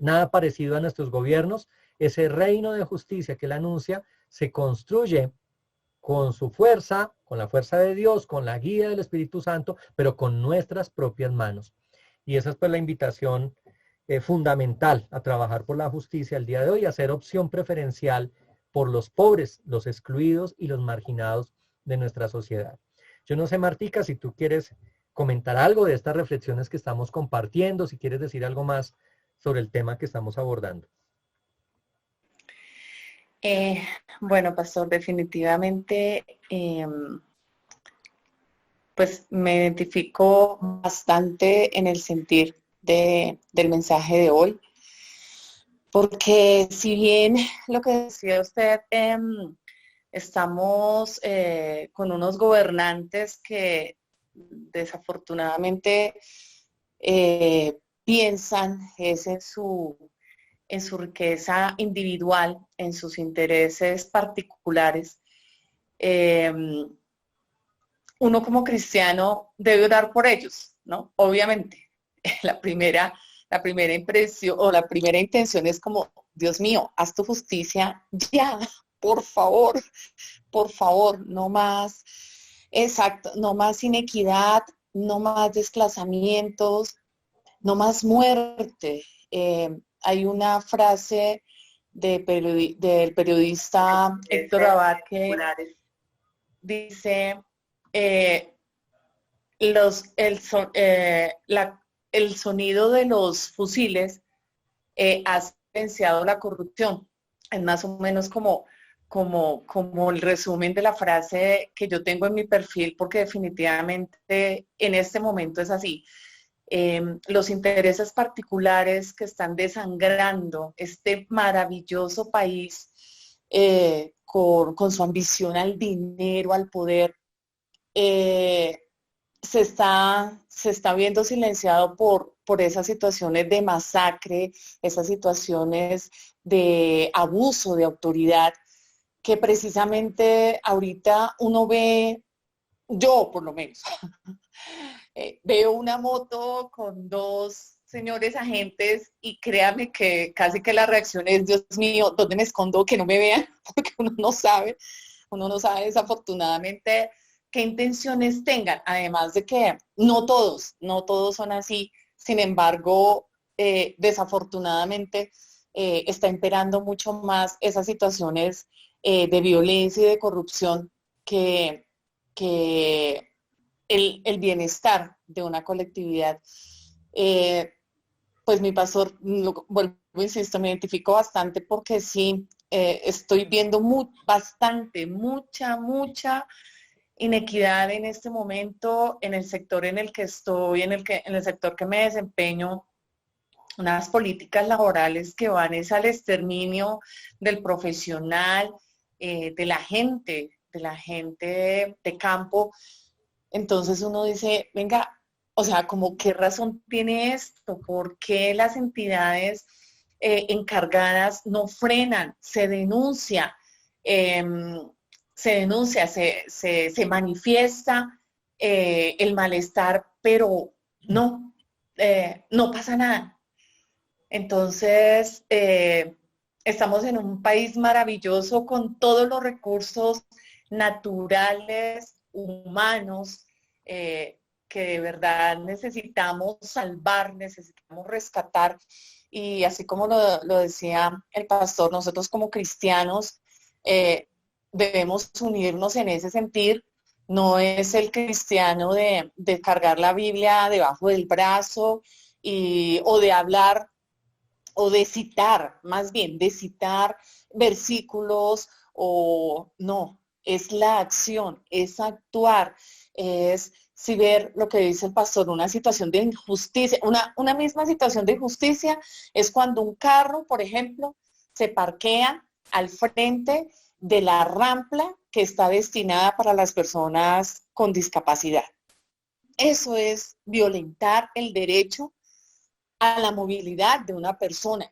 nada parecido a nuestros gobiernos, ese reino de justicia que Él anuncia se construye con su fuerza, con la fuerza de Dios, con la guía del Espíritu Santo, pero con nuestras propias manos. Y esa es pues la invitación fundamental a trabajar por la justicia el día de hoy, a hacer opción preferencial por los pobres, los excluidos y los marginados de nuestra sociedad. Yo no sé, Martica, si tú quieres comentar algo de estas reflexiones que estamos compartiendo, si quieres decir algo más sobre el tema que estamos abordando. Bueno, pastor, definitivamente, pues me identifico bastante en el sentir del mensaje de hoy, porque si bien lo que decía usted, estamos con unos gobernantes que desafortunadamente piensan es en su riqueza individual, en sus intereses particulares. Uno como cristiano debe orar por ellos, ¿no? Obviamente, la primera impresión o la primera intención es como, Dios mío, haz tu justicia ya, por favor, no más, exacto, no más inequidad, no más desplazamientos, no más muerte. Hay una frase del periodista Héctor Abad que dice, el sonido de los fusiles ha silenciado la corrupción. Es más o menos como el resumen de la frase que yo tengo en mi perfil, porque definitivamente en este momento es así. Los intereses particulares que están desangrando este maravilloso país con su ambición al dinero, al poder, se está viendo silenciado por esas situaciones de masacre, esas situaciones de abuso de autoridad, que precisamente ahorita uno ve, yo por lo menos, veo una moto con dos señores agentes y créame que casi que la reacción es, Dios mío, ¿dónde me escondo? Que no me vean, porque uno no sabe desafortunadamente qué intenciones tengan, además de que no todos son así, sin embargo, desafortunadamente está imperando mucho más esas situaciones de violencia y de corrupción que el bienestar de una colectividad. Pues mi pastor, vuelvo, insisto, me identifico bastante porque sí, estoy viendo mucha inequidad en este momento en el sector en el que estoy, en el sector que me desempeño, unas políticas laborales que van es al exterminio del profesional, de la gente de campo. Entonces uno dice, venga, o sea, como qué razón tiene esto, por qué las entidades encargadas no frenan, se denuncia, se manifiesta el malestar, pero no pasa nada. Entonces, estamos en un país maravilloso con todos los recursos naturales, humanos, que de verdad necesitamos salvar, necesitamos rescatar. Y así como lo decía el pastor, nosotros como cristianos debemos unirnos en ese sentir. No es el cristiano de cargar la Biblia debajo del brazo o de hablar o de citar, más bien de citar versículos, o no, es la acción, es actuar, es si ver lo que dice el pastor, una situación de injusticia, una misma situación de injusticia es cuando un carro, por ejemplo, se parquea al frente de la rampa que está destinada para las personas con discapacidad. Eso es violentar el derecho a la movilidad de una persona.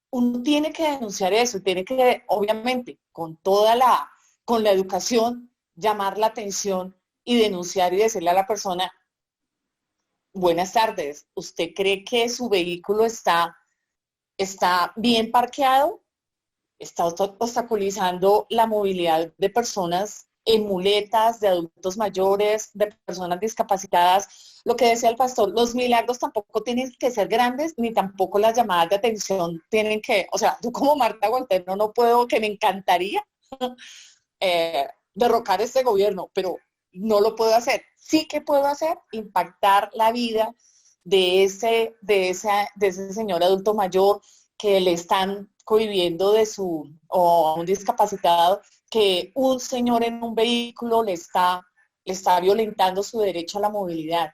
Uno tiene que denunciar eso, tiene que, obviamente, con la educación, llamar la atención y denunciar y decirle a la persona, buenas tardes, ¿usted cree que su vehículo está bien parqueado? Está obstaculizando la movilidad de personas en muletas, de adultos mayores, de personas discapacitadas. Lo que decía el pastor, los milagros tampoco tienen que ser grandes, ni tampoco las llamadas de atención tienen que, o sea, yo como Marta Gualtero no puedo, que me encantaría derrocar este gobierno, pero no lo puedo hacer. Sí que puedo hacer, impactar la vida de ese señor adulto mayor que le están cohibiendo o a un discapacitado, que un señor en un vehículo le está violentando su derecho a la movilidad.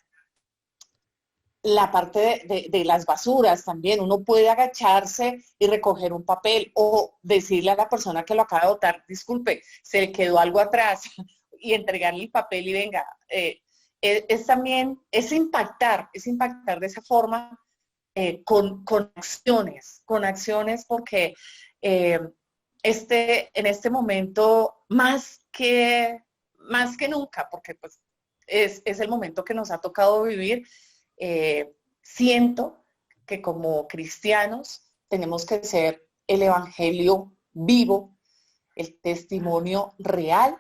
La parte de las basuras también, uno puede agacharse y recoger un papel o decirle a la persona que lo acaba de botar, disculpe, se le quedó algo atrás, y entregarle el papel y venga. También, es impactar de esa forma, con acciones porque en este momento, más que nunca, porque pues es el momento que nos ha tocado vivir, siento que como cristianos tenemos que ser el evangelio vivo, el testimonio real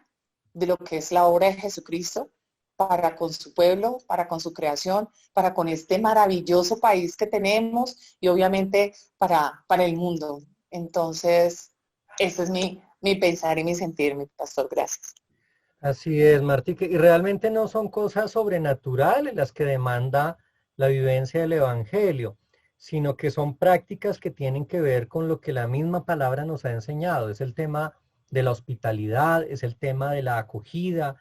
de lo que es la obra de Jesucristo para con su pueblo, para con su creación, para con este maravilloso país que tenemos y obviamente para el mundo. Entonces, ese es mi pensar y mi sentir, mi pastor. Gracias. Así es, Martí, y realmente no son cosas sobrenaturales las que demanda la vivencia del Evangelio, sino que son prácticas que tienen que ver con lo que la misma palabra nos ha enseñado. Es el tema de la hospitalidad, es el tema de la acogida,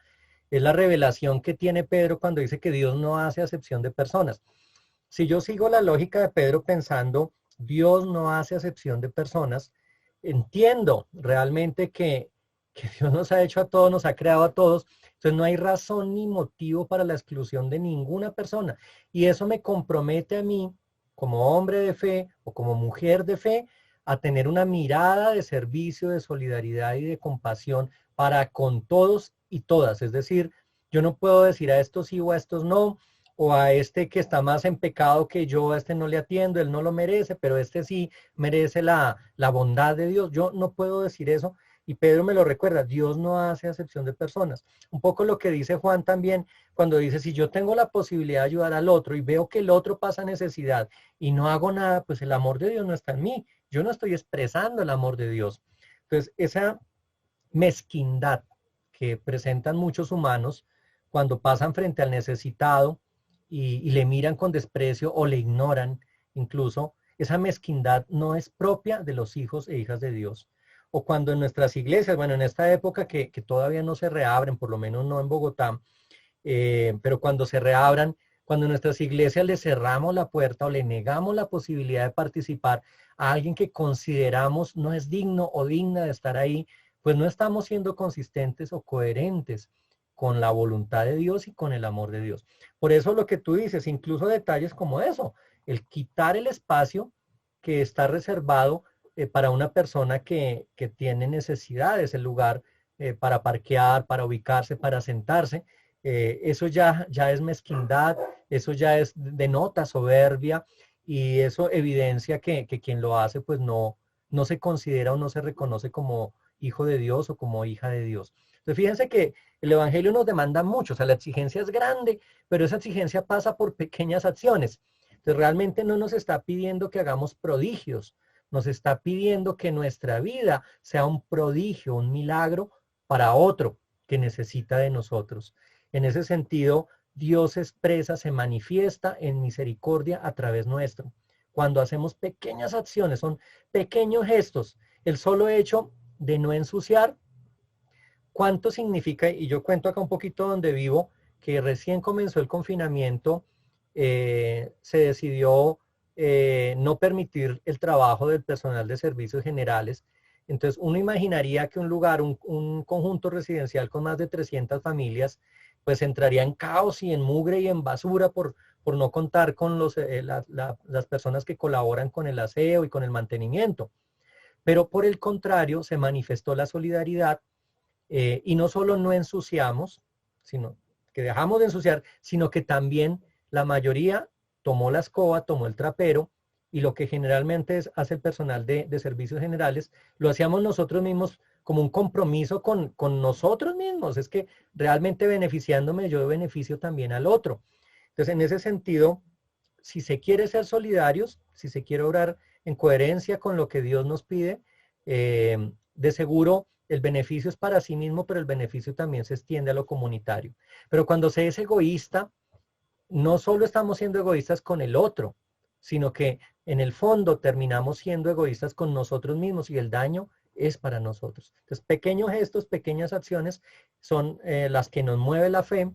es la revelación que tiene Pedro cuando dice que Dios no hace acepción de personas. Si yo sigo la lógica de Pedro pensando, Dios no hace acepción de personas, entiendo realmente que Dios nos ha hecho a todos, nos ha creado a todos, entonces no hay razón ni motivo para la exclusión de ninguna persona. Y eso me compromete a mí, como hombre de fe o como mujer de fe, a tener una mirada de servicio, de solidaridad y de compasión para con todos y todas. Es decir, yo no puedo decir a estos sí o a estos no, o a este que está más en pecado que yo, a este no le atiendo, él no lo merece, pero este sí merece la bondad de Dios. Yo no puedo decir eso. Y Pedro me lo recuerda, Dios no hace acepción de personas. Un poco lo que dice Juan también, cuando dice, si yo tengo la posibilidad de ayudar al otro y veo que el otro pasa necesidad y no hago nada, pues el amor de Dios no está en mí. Yo no estoy expresando el amor de Dios. Entonces, esa mezquindad que presentan muchos humanos cuando pasan frente al necesitado y le miran con desprecio o le ignoran, incluso, esa mezquindad no es propia de los hijos e hijas de Dios. O cuando en nuestras iglesias, bueno, en esta época que todavía no se reabren, por lo menos no en Bogotá, pero cuando se reabran, cuando en nuestras iglesias le cerramos la puerta o le negamos la posibilidad de participar a alguien que consideramos no es digno o digna de estar ahí, pues no estamos siendo consistentes o coherentes con la voluntad de Dios y con el amor de Dios. Por eso lo que tú dices, incluso detalles como eso, el quitar el espacio que está reservado para una persona que tiene necesidades, el lugar para parquear, para ubicarse, para sentarse, eso ya es mezquindad, eso ya denota soberbia y eso evidencia que quien lo hace pues no se considera o no se reconoce como hijo de Dios o como hija de Dios. Entonces fíjense que el Evangelio nos demanda mucho, o sea, la exigencia es grande, pero esa exigencia pasa por pequeñas acciones. Entonces realmente no nos está pidiendo que hagamos prodigios, nos está pidiendo que nuestra vida sea un prodigio, un milagro para otro que necesita de nosotros. En ese sentido, Dios se expresa, se manifiesta en misericordia a través nuestro. Cuando hacemos pequeñas acciones, son pequeños gestos, el solo hecho de no ensuciar, ¿cuánto significa? Y yo cuento acá un poquito donde vivo, que recién comenzó el confinamiento, se decidió no permitir el trabajo del personal de servicios generales. Entonces uno imaginaría que un lugar, un conjunto residencial con más de 300 familias, pues entraría en caos y en mugre y en basura por no contar con las personas que colaboran con el aseo y con el mantenimiento. Pero por el contrario, se manifestó la solidaridad y no solo no ensuciamos, sino que dejamos de ensuciar, sino que también la mayoría tomó la escoba, tomó el trapero, y lo que generalmente hace el personal de servicios generales, lo hacíamos nosotros mismos como un compromiso con nosotros mismos. Es que realmente beneficiándome yo beneficio también al otro. Entonces, en ese sentido, si se quiere ser solidarios, si se quiere obrar en coherencia con lo que Dios nos pide, de seguro el beneficio es para sí mismo, pero el beneficio también se extiende a lo comunitario. Pero cuando se es egoísta, no solo estamos siendo egoístas con el otro, sino que en el fondo terminamos siendo egoístas con nosotros mismos y el daño es para nosotros. Entonces, pequeños gestos, pequeñas acciones son las que nos mueve la fe,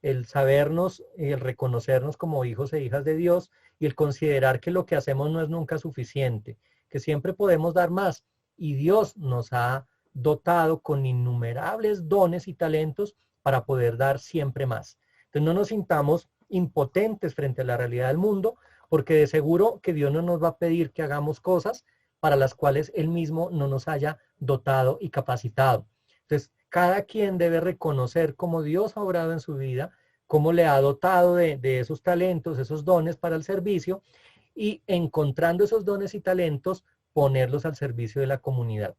el sabernos y el reconocernos como hijos e hijas de Dios y el considerar que lo que hacemos no es nunca suficiente, que siempre podemos dar más y Dios nos ha dotado con innumerables dones y talentos para poder dar siempre más. Entonces no nos sintamos impotentes frente a la realidad del mundo, porque de seguro que Dios no nos va a pedir que hagamos cosas para las cuales Él mismo no nos haya dotado y capacitado. Entonces, cada quien debe reconocer cómo Dios ha obrado en su vida, cómo le ha dotado de esos talentos, esos dones para el servicio, y encontrando esos dones y talentos, ponerlos al servicio de la comunidad.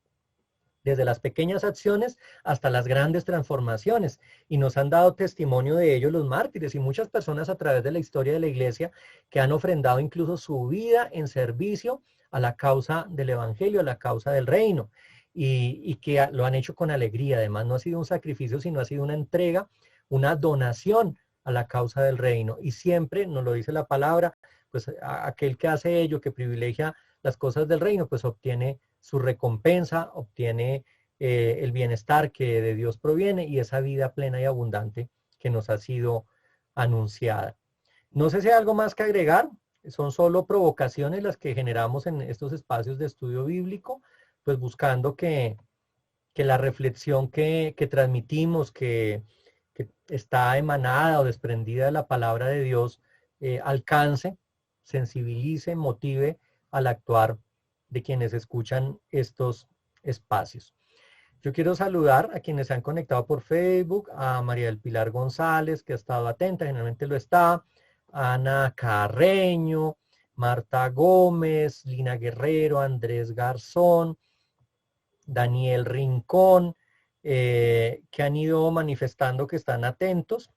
Desde las pequeñas acciones hasta las grandes transformaciones. Y nos han dado testimonio de ello los mártires y muchas personas a través de la historia de la iglesia que han ofrendado incluso su vida en servicio a la causa del evangelio, a la causa del reino. Y que lo han hecho con alegría. Además, no ha sido un sacrificio, sino ha sido una entrega, una donación a la causa del reino. Y siempre, nos lo dice la palabra, pues aquel que hace ello, que privilegia las cosas del reino, pues obtiene su recompensa, obtiene el bienestar que de Dios proviene y esa vida plena y abundante que nos ha sido anunciada. No sé si hay algo más que agregar, son solo provocaciones las que generamos en estos espacios de estudio bíblico, pues buscando que la reflexión que transmitimos, que está emanada o desprendida de la palabra de Dios, alcance, sensibilice, motive al actuar de quienes escuchan estos espacios. Yo quiero saludar a quienes se han conectado por Facebook, a María del Pilar González, que ha estado atenta, generalmente lo está, Ana Carreño, Marta Gómez, Lina Guerrero, Andrés Garzón, Daniel Rincón, que han ido manifestando que están atentos.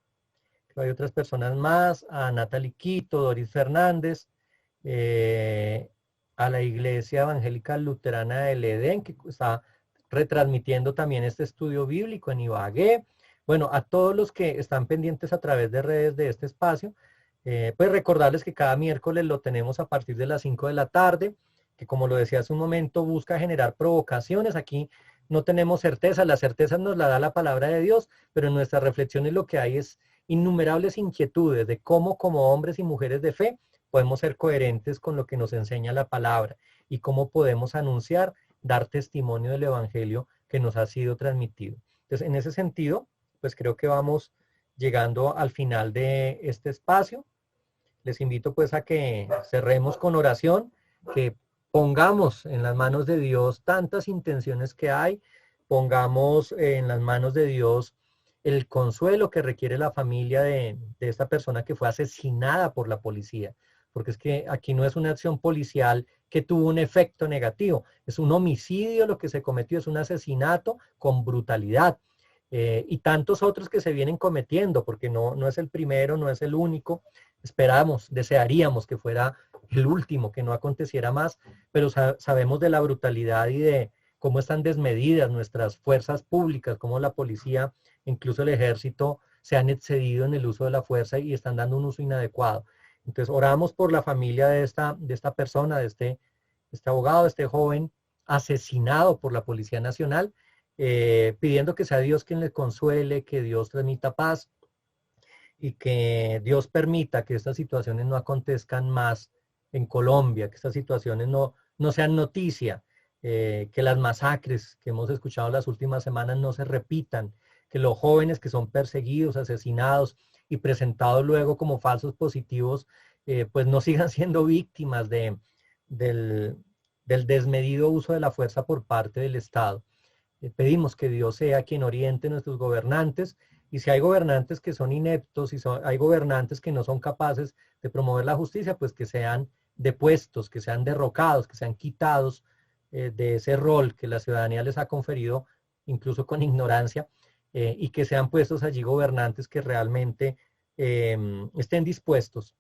Hay otras personas más, a Natalie Quito, Doris Fernández, a la Iglesia Evangélica Luterana del Edén, que está retransmitiendo también este estudio bíblico en Ibagué. Bueno, a todos los que están pendientes a través de redes de este espacio, pues recordarles que cada miércoles lo tenemos a partir de las 5 de la tarde, que como lo decía hace un momento, busca generar provocaciones. Aquí no tenemos certeza, la certeza nos la da la palabra de Dios, pero en nuestras reflexiones lo que hay es innumerables inquietudes de cómo como hombres y mujeres de fe podemos ser coherentes con lo que nos enseña la palabra y cómo podemos anunciar, dar testimonio del evangelio que nos ha sido transmitido. Entonces, en ese sentido, pues creo que vamos llegando al final de este espacio. Les invito pues a que cerremos con oración, que pongamos en las manos de Dios tantas intenciones que hay, pongamos en las manos de Dios el consuelo que requiere la familia de esta persona que fue asesinada por la policía, porque es que aquí no es una acción policial que tuvo un efecto negativo, es un homicidio lo que se cometió, es un asesinato con brutalidad, y tantos otros que se vienen cometiendo, porque no es el primero, no es el único. Esperamos, desearíamos que fuera el último, que no aconteciera más, pero sabemos de la brutalidad y de cómo están desmedidas nuestras fuerzas públicas, cómo la policía, incluso el ejército, se han excedido en el uso de la fuerza y están dando un uso inadecuado. Entonces oramos por la familia de esta persona, de este abogado, de este joven asesinado por la Policía Nacional, pidiendo que sea Dios quien le consuele, que Dios transmita paz y que Dios permita que estas situaciones no acontezcan más en Colombia, que estas situaciones no sean noticia que las masacres que hemos escuchado las últimas semanas no se repitan, que los jóvenes que son perseguidos, asesinados y presentados luego como falsos positivos, pues no sigan siendo víctimas del desmedido uso de la fuerza por parte del Estado. Pedimos que Dios sea quien oriente a nuestros gobernantes, y si hay gobernantes que son ineptos, si hay gobernantes que no son capaces de promover la justicia, pues que sean depuestos, que sean derrocados, que sean quitados de ese rol que la ciudadanía les ha conferido, incluso con ignorancia, y que sean puestos allí gobernantes que realmente estén dispuestos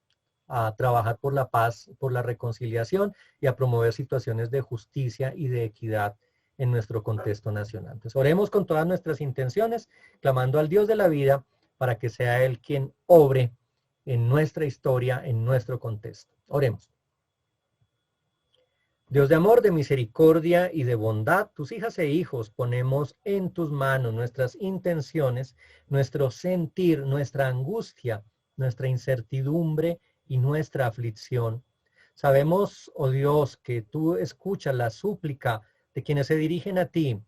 a trabajar por la paz, por la reconciliación y a promover situaciones de justicia y de equidad en nuestro contexto nacional. Entonces, oremos con todas nuestras intenciones, clamando al Dios de la vida para que sea Él quien obre en nuestra historia, en nuestro contexto. Oremos. Dios de amor, de misericordia y de bondad, tus hijas e hijos ponemos en tus manos nuestras intenciones, nuestro sentir, nuestra angustia, nuestra incertidumbre y nuestra aflicción. Sabemos, oh Dios, que tú escuchas la súplica de quienes se dirigen a ti,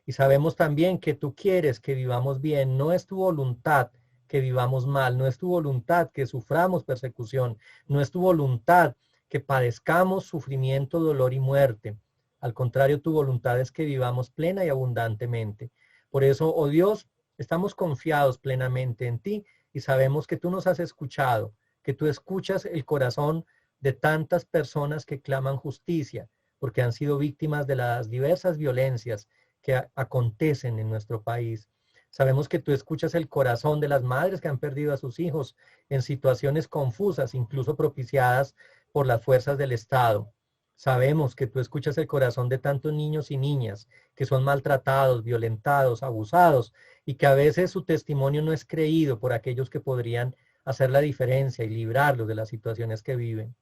y sabemos también que tú quieres que vivamos bien. No es tu voluntad que vivamos mal, no es tu voluntad que suframos persecución, no es tu voluntad que padezcamos sufrimiento, dolor y muerte. Al contrario, tu voluntad es que vivamos plena y abundantemente. Por eso, oh Dios, estamos confiados plenamente en ti y sabemos que tú nos has escuchado, que tú escuchas el corazón de tantas personas que claman justicia, porque han sido víctimas de las diversas violencias que acontecen en nuestro país. Sabemos que tú escuchas el corazón de las madres que han perdido a sus hijos en situaciones confusas, incluso propiciadas por las fuerzas del Estado. Sabemos que tú escuchas el corazón de tantos niños y niñas que son maltratados, violentados, abusados, y que a veces su testimonio no es creído por aquellos que podrían hacer la diferencia y librarlos de las situaciones que viven.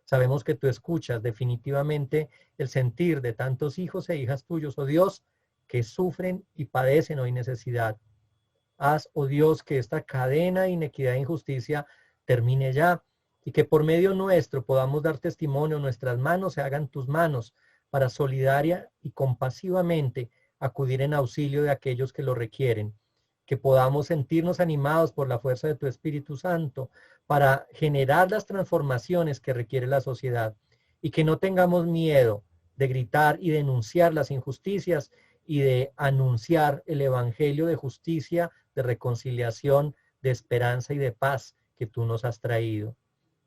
Sabemos que tú escuchas definitivamente el sentir de tantos hijos e hijas tuyos, oh Dios, que sufren y padecen hoy necesidad. Haz, oh Dios, que esta cadena de inequidad e injusticia termine ya, y que por medio nuestro podamos dar testimonio, nuestras manos se hagan tus manos, para solidaria y compasivamente acudir en auxilio de aquellos que lo requieren. Que podamos sentirnos animados por la fuerza de tu Espíritu Santo para generar las transformaciones que requiere la sociedad, y que no tengamos miedo de gritar y denunciar las injusticias y de anunciar el evangelio de justicia, de reconciliación, de esperanza y de paz que tú nos has traído.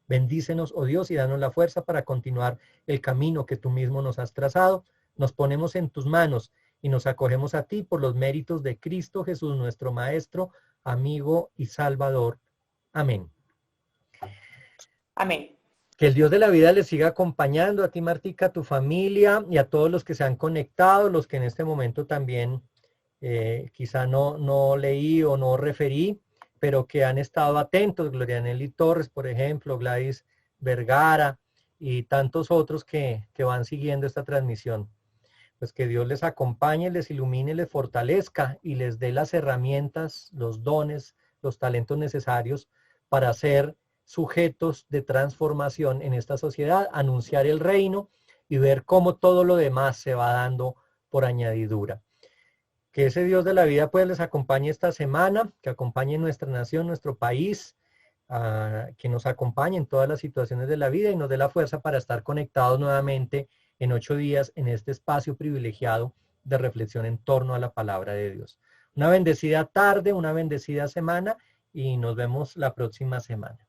Bendícenos, oh Dios, y danos la fuerza para continuar el camino que tú mismo nos has trazado. Nos ponemos en tus manos y nos acogemos a ti por los méritos de Cristo Jesús, nuestro Maestro, amigo y Salvador. Amén. Amén. Que el Dios de la vida les siga acompañando a ti, Martica, a tu familia y a todos los que se han conectado, los que en este momento también quizá no leí o no referí, pero que han estado atentos. Gloria Nelly Torres, por ejemplo, Gladys Vergara y tantos otros que van siguiendo esta transmisión. Pues que Dios les acompañe, les ilumine, les fortalezca y les dé las herramientas, los dones, los talentos necesarios para ser sujetos de transformación en esta sociedad, anunciar el reino y ver cómo todo lo demás se va dando por añadidura. Que ese Dios de la vida pues les acompañe esta semana, que acompañe nuestra nación, nuestro país, que nos acompañe en todas las situaciones de la vida y nos dé la fuerza para estar conectados nuevamente en 8 días en este espacio privilegiado de reflexión en torno a la palabra de Dios. Una bendecida tarde, una bendecida semana y nos vemos la próxima semana.